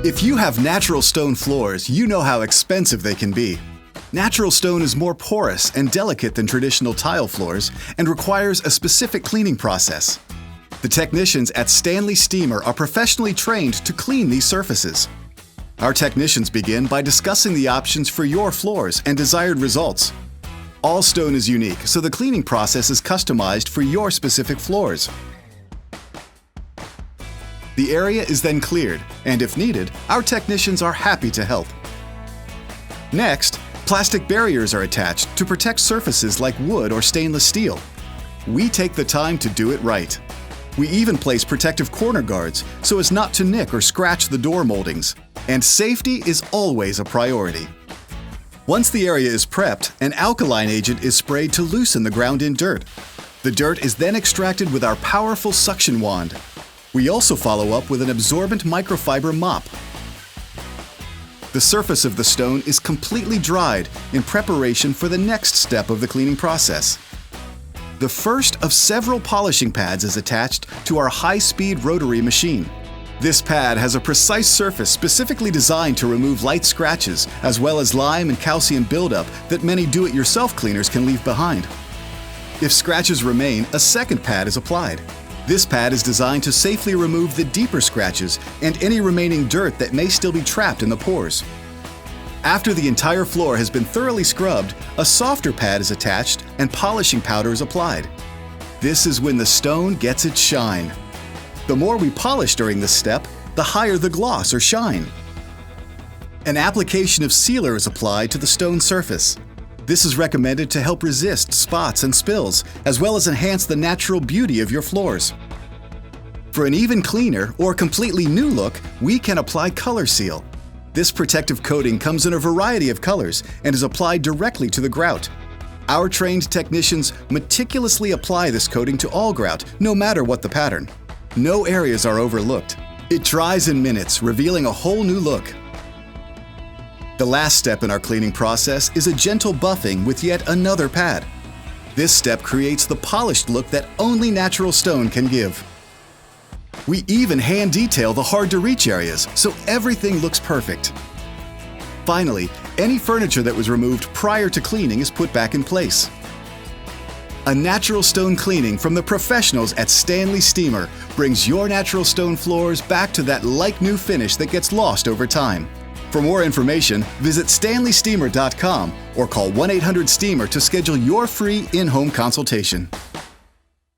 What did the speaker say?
If you have natural stone floors, you know how expensive they can be. Natural stone is more porous and delicate than traditional tile floors and requires a specific cleaning process. The technicians at Stanley Steemer are professionally trained to clean these surfaces. Our technicians begin by discussing the options for your floors and desired results. All stone is unique, so the cleaning process is customized for your specific floors. The area is then cleared, and if needed, our technicians are happy to help. Next, plastic barriers are attached to protect surfaces like wood or stainless steel. We take the time to do it right. We even place protective corner guards so as not to nick or scratch the door moldings. And safety is always a priority. Once the area is prepped, an alkaline agent is sprayed to loosen the ground-in dirt. The dirt is then extracted with our powerful suction wand. We also follow up with an absorbent microfiber mop. The surface of the stone is completely dried in preparation for the next step of the cleaning process. The first of several polishing pads is attached to our high-speed rotary machine. This pad has a precise surface specifically designed to remove light scratches, as well as lime and calcium buildup that many do-it-yourself cleaners can leave behind. If scratches remain, a second pad is applied. This pad is designed to safely remove the deeper scratches and any remaining dirt that may still be trapped in the pores. After the entire floor has been thoroughly scrubbed, a softer pad is attached and polishing powder is applied. This is when the stone gets its shine. The more we polish during this step, the higher the gloss or shine. An application of sealer is applied to the stone surface. This is recommended to help resist spots and spills, as well as enhance the natural beauty of your floors. For an even cleaner or completely new look, we can apply Color Seal. This protective coating comes in a variety of colors and is applied directly to the grout. Our trained technicians meticulously apply this coating to all grout, no matter what the pattern. No areas are overlooked. It dries in minutes, revealing a whole new look. The last step in our cleaning process is a gentle buffing with yet another pad. This step creates the polished look that only natural stone can give. We even hand detail the hard-to-reach areas, so everything looks perfect. Finally, any furniture that was removed prior to cleaning is put back in place. A natural stone cleaning from the professionals at Stanley Steemer brings your natural stone floors back to that like-new finish that gets lost over time. For more information, visit stanleysteemer.com or call 1-800-STEAMER to schedule your free in-home consultation.